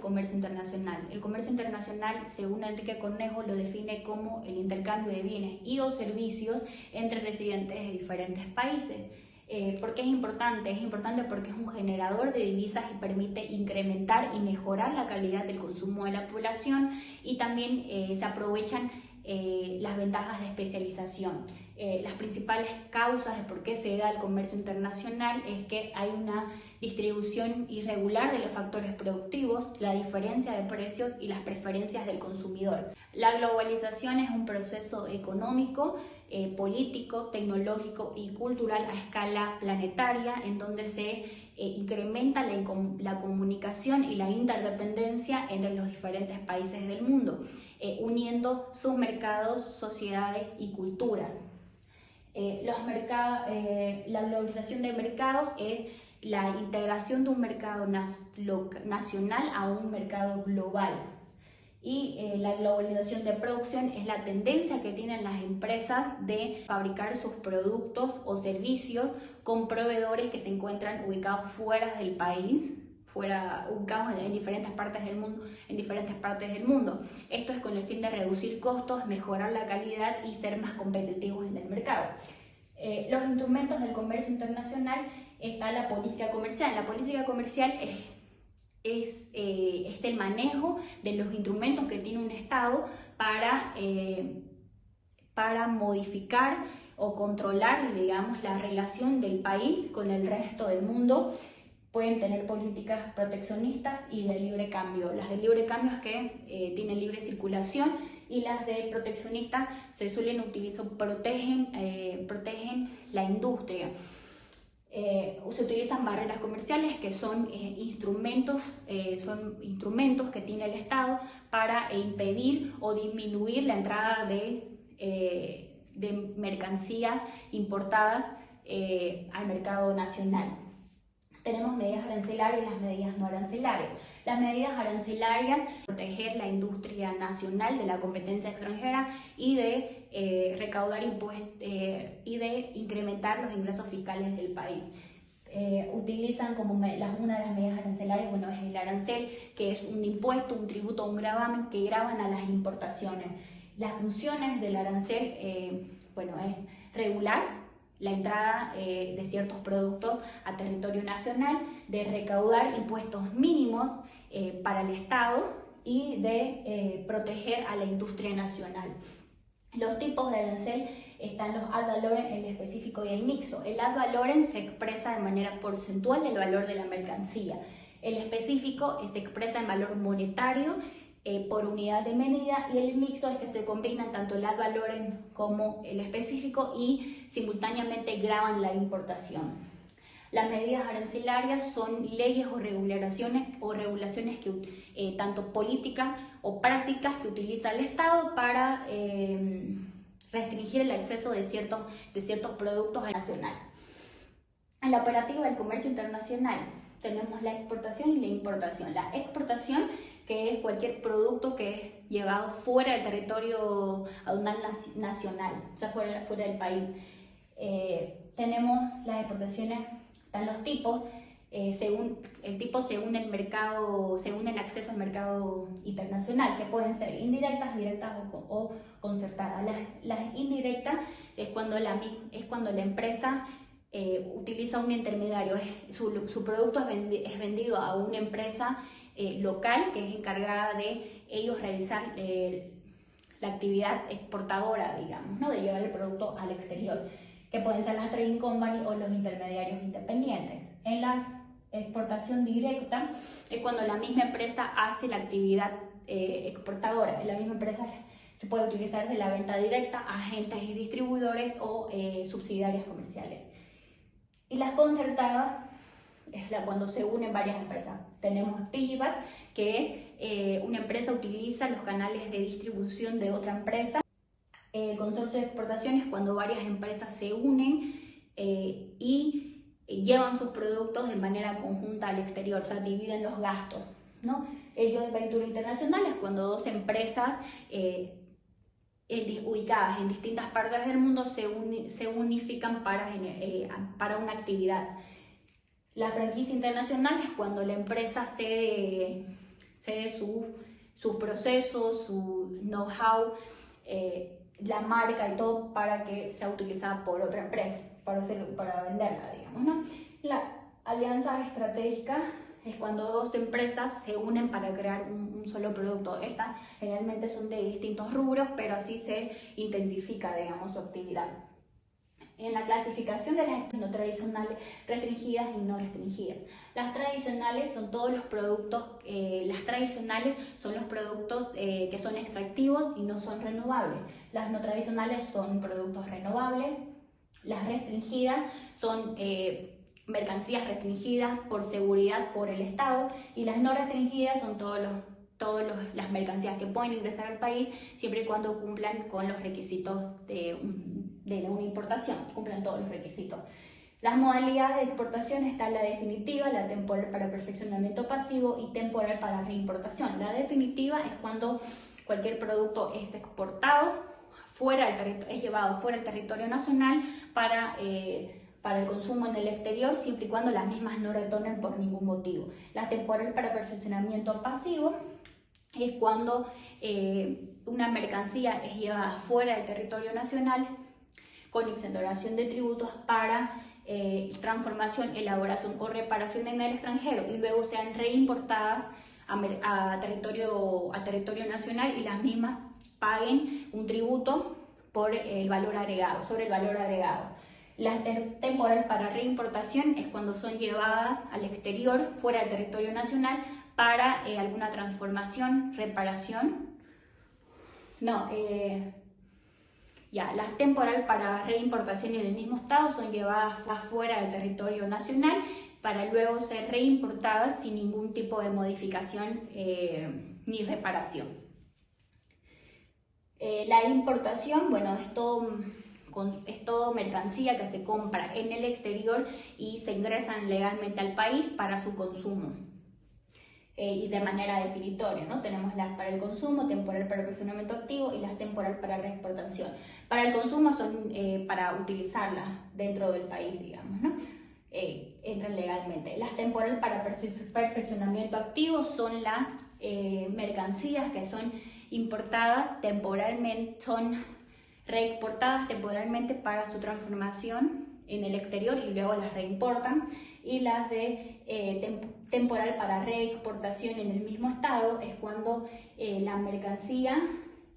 comercio internacional? El comercio internacional, según Enrique Cornejo, lo define como el intercambio de bienes y o servicios entre residentes de diferentes países. ¿Por qué es importante? Es importante porque es un generador de divisas y permite incrementar y mejorar la calidad del consumo de la población, y también se aprovechan las ventajas de especialización. Las principales causas de por qué se da el comercio internacional es que hay una distribución irregular de los factores productivos, la diferencia de precios y las preferencias del consumidor. La globalización es un proceso económico, político, tecnológico y cultural a escala planetaria, en donde se incrementa la comunicación y la interdependencia entre los diferentes países del mundo, uniendo sus mercados, sociedades y culturas. La globalización de mercados es la integración de un mercado nacional a un mercado global. Y la globalización de producción es la tendencia que tienen las empresas de fabricar sus productos o servicios con proveedores que se encuentran ubicados fuera del país, ubicados en diferentes partes del mundo. Esto es con el fin de reducir costos, mejorar la calidad y ser más competitivos en el mercado. Los instrumentos del comercio internacional está la política comercial. La política comercial es el manejo de los instrumentos que tiene un Estado para modificar o controlar, digamos, la relación del país con el resto del mundo. Pueden tener políticas proteccionistas y de libre cambio. Las de libre cambio es que tienen libre circulación, y las de proteccionistas se suelen utilizar, protegen la industria. Se utilizan barreras comerciales, que son instrumentos que tiene el Estado para impedir o disminuir la entrada de mercancías importadas al mercado nacional. Tenemos medidas arancelarias y las medidas no arancelarias. Las medidas arancelarias, proteger la industria nacional de la competencia extranjera y de recaudar impuestos y de incrementar los ingresos fiscales del país. Utilizan como una de las medidas arancelarias, es el arancel, que es un impuesto, un tributo, un gravamen que gravan a las importaciones. Las funciones del arancel, es regular la entrada de ciertos productos a territorio nacional, de recaudar impuestos mínimos para el Estado y de proteger a la industria nacional. Los tipos de arancel están los ad valorem, el específico y el mixto. El ad valorem se expresa de manera porcentual del valor de la mercancía. El específico se expresa en valor monetario por unidad de medida, y el mixto es que se combinan tanto el ad valorem como el específico y simultáneamente gravan la importación. Las medidas arancelarias son leyes o regulaciones que, tanto políticas o prácticas, que utiliza el Estado para restringir el acceso de ciertos productos a nacional. En la operativa del comercio internacional tenemos la exportación y la importación. La exportación, que es cualquier producto que es llevado fuera del territorio aduanal nacional, o sea, fuera del país. Tenemos las exportaciones, están los tipos, según el mercado, según el acceso al mercado internacional, que pueden ser indirectas, directas o concertadas. Las indirectas es cuando la empresa utiliza un intermediario, su producto es vendido a una empresa local, que es encargada de ellos realizar la actividad exportadora, digamos, de llevar el producto al exterior, que pueden ser las trading company o los intermediarios independientes. En la exportación directa es cuando la misma empresa hace la actividad exportadora. La misma empresa se puede utilizar de la venta directa a agentes y distribuidores o subsidiarias comerciales. Y las concertadas es cuando se unen varias empresas. Tenemos piggyback, que es una empresa utiliza los canales de distribución de otra empresa. El consorcio de exportación es cuando varias empresas se unen y llevan sus productos de manera conjunta al exterior, o sea, dividen los gastos, ¿no? El joint venture internacional es cuando dos empresas ubicadas en distintas partes del mundo se unifican para una actividad. La franquicia internacional es cuando la empresa se sé su proceso, su know-how, la marca y todo para que sea utilizada por otra empresa, para venderla, digamos, ¿no? La alianza estratégica es cuando dos empresas se unen para crear un solo producto. Estas generalmente son de distintos rubros, pero así se intensifica, digamos, su actividad. En la clasificación de las no tradicionales, restringidas y no restringidas. Las tradicionales son todos los productos, las tradicionales son los productos que son extractivos y no son renovables. Las no tradicionales son productos renovables. Las restringidas son mercancías restringidas por seguridad por el Estado, y las no restringidas son las mercancías que pueden ingresar al país siempre y cuando cumplan con los requisitos de una importación, cumplan todos los requisitos. Las modalidades de exportación están la definitiva, la temporal para perfeccionamiento pasivo y temporal para reimportación. La definitiva es cuando cualquier producto es exportado es llevado fuera del territorio nacional para el consumo en el exterior, siempre y cuando las mismas no retornen por ningún motivo. La temporal para perfeccionamiento pasivo es cuando una mercancía es llevada fuera del territorio nacional con exoneración de tributos para transformación, elaboración o reparación en el extranjero, y luego sean reimportadas a territorio nacional y las mismas paguen un tributo por el valor agregado, sobre el valor agregado. La temporal para reimportación es cuando son llevadas al exterior, fuera del territorio nacional, para alguna transformación, reparación. Las temporal para reimportación en el mismo estado son llevadas fuera del territorio nacional para luego ser reimportadas sin ningún tipo de modificación ni reparación. La importación, bueno, es todo mercancía que se compra en el exterior y se ingresan legalmente al país para su consumo. Y de manera definitoria, ¿no? Tenemos las para el consumo, temporal para el perfeccionamiento activo y las temporal para la exportación. Para el consumo son para utilizarlas dentro del país, digamos, ¿no? Entran legalmente. Las temporal para perfeccionamiento activo son las mercancías que son importadas temporalmente, son reexportadas temporalmente para su transformación en el exterior y luego las reimportan. Y las de temporal para reexportación en el mismo estado es cuando la mercancía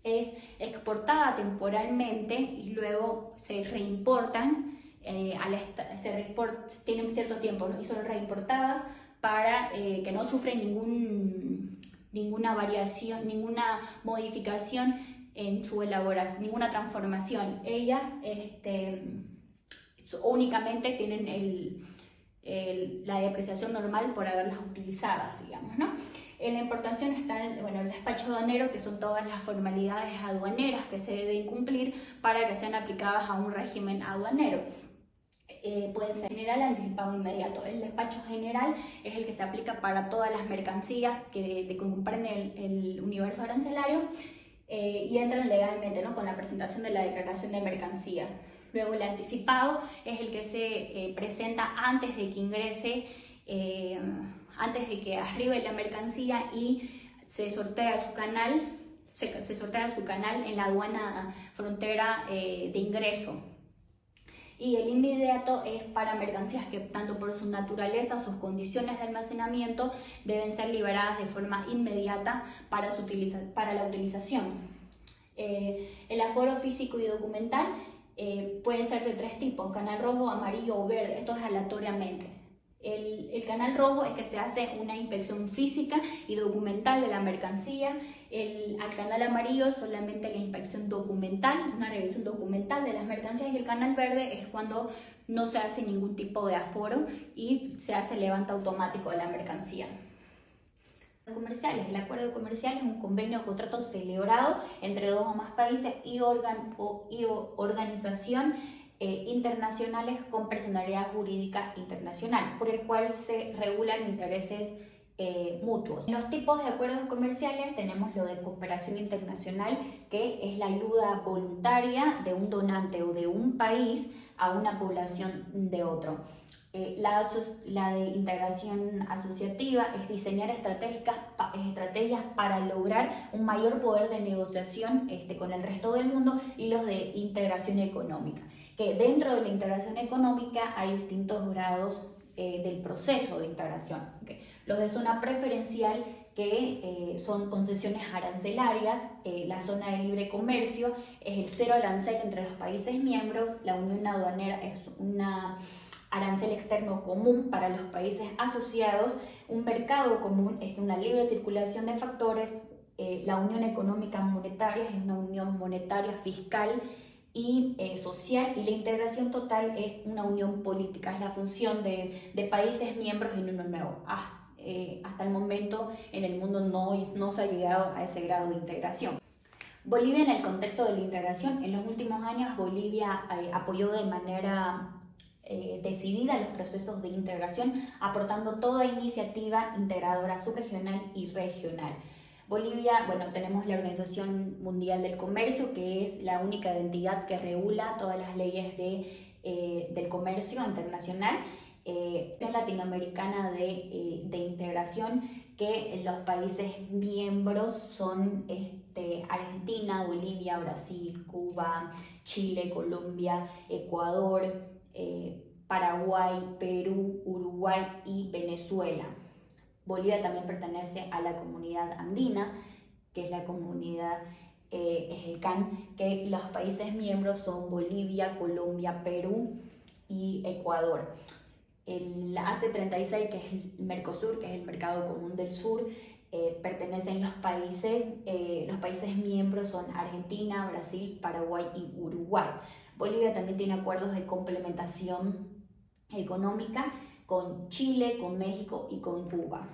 es exportada temporalmente y luego se reimportan, tienen cierto tiempo, ¿no? Y son reimportadas para que no sufren ninguna variación, ninguna modificación en su elaboración, ninguna transformación. Ellas únicamente tienen la depreciación normal por haberlas utilizadas, digamos, ¿no? En la importación está el despacho aduanero, que son todas las formalidades aduaneras que se deben cumplir para que sean aplicadas a un régimen aduanero. Pueden ser general, anticipado, inmediato. El despacho general es el que se aplica para todas las mercancías que comprenden el universo arancelario y entran legalmente, ¿no? Con la presentación de la declaración de mercancía. Luego el anticipado es el que se presenta antes de que ingrese, antes de que arribe la mercancía y se sortea su canal, en la aduana frontera de ingreso. Y el inmediato es para mercancías que, tanto por su naturaleza o sus condiciones de almacenamiento, deben ser liberadas de forma inmediata para la utilización. El aforo físico y documental puede ser de tres tipos: canal rojo, amarillo o verde. Esto es aleatoriamente. El canal rojo es que se hace una inspección física y documental de la mercancía. Al canal amarillo solamente la inspección documental, una revisión documental de las mercancías, y el canal verde es cuando no se hace ningún tipo de aforo y se hace levanta automático de la mercancía. Comerciales. El acuerdo comercial es un convenio o contrato celebrado entre dos o más países y organización internacionales con personalidad jurídica internacional, por el cual se regulan intereses mutuos. En los tipos de acuerdos comerciales tenemos lo de cooperación internacional, que es la ayuda voluntaria de un donante o de un país a una población de otro. La de integración asociativa es diseñar estrategias para lograr un mayor poder de negociación con el resto del mundo, y los de integración económica, que dentro de la integración económica hay distintos grados del proceso de integración. ¿Okay? Los de zona preferencial, que son concesiones arancelarias, la zona de libre comercio es el cero arancel entre los países miembros, la unión aduanera es una arancel externo común para los países asociados, un mercado común es una libre circulación de factores, la unión económica monetaria es una unión monetaria, fiscal y social, y la integración total es una unión política, es la función de países miembros en uno nuevo. Hasta el momento en el mundo no se ha llegado a ese grado de integración. Bolivia, en el contexto de la integración, en los últimos años Bolivia apoyó de manera decidida los procesos de integración, aportando toda iniciativa integradora subregional y regional. Bolivia, tenemos la Organización Mundial del Comercio, que es la única entidad que regula todas las leyes del comercio internacional. Es latinoamericana de integración, que los países miembros son Argentina, Bolivia, Brasil, Cuba, Chile, Colombia, Ecuador, Paraguay, Perú, Uruguay y Venezuela. Bolivia también pertenece a la comunidad andina, que es la comunidad es el CAN, que los países miembros son Bolivia, Colombia, Perú y Ecuador. El AC36, que es el Mercosur, que es el Mercado Común del Sur, pertenecen los países miembros son Argentina, Brasil, Paraguay y Uruguay. Bolivia también tiene acuerdos de complementación económica con Chile, con México y con Cuba.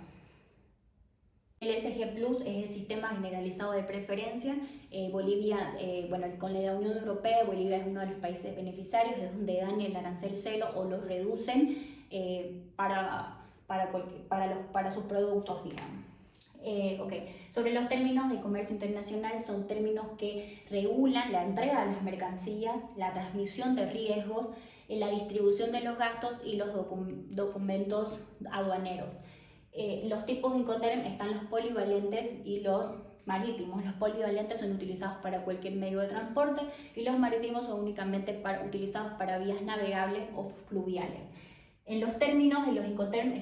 El SG Plus es el sistema generalizado de preferencia. Bolivia, con la Unión Europea, Bolivia es uno de los países beneficiarios, es donde dan el arancel cero o lo reducen para sus productos, digamos. Sobre los términos de comercio internacional, son términos que regulan la entrega de las mercancías, la transmisión de riesgos, la distribución de los gastos y los documentos aduaneros. Los tipos de Incoterm están los polivalentes y los marítimos. Los polivalentes son utilizados para cualquier medio de transporte y los marítimos son únicamente utilizados para vías navegables o fluviales. En los términos de los Incoterm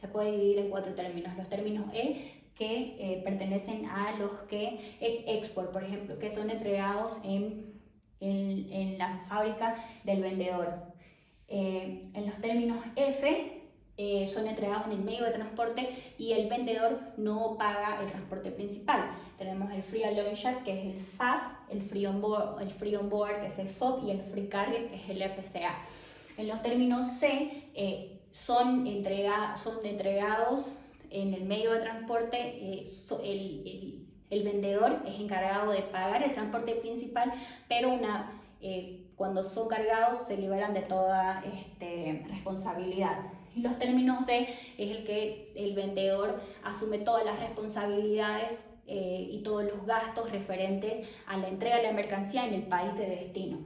se puede dividir en 4 términos. Los términos que pertenecen a los que export, por ejemplo, que son entregados en la fábrica del vendedor. En los términos F, son entregados en el medio de transporte y el vendedor no paga el transporte principal. Tenemos el Free Along Ship, que es el FAS, el Free On Board, que es el FOB, y el Free Carrier, que es el FCA. En los términos C, son entregados en el medio de transporte. El vendedor es encargado de pagar el transporte principal, pero cuando son cargados se liberan de toda responsabilidad. Y los términos D es el que el vendedor asume todas las responsabilidades y todos los gastos referentes a la entrega de la mercancía en el país de destino.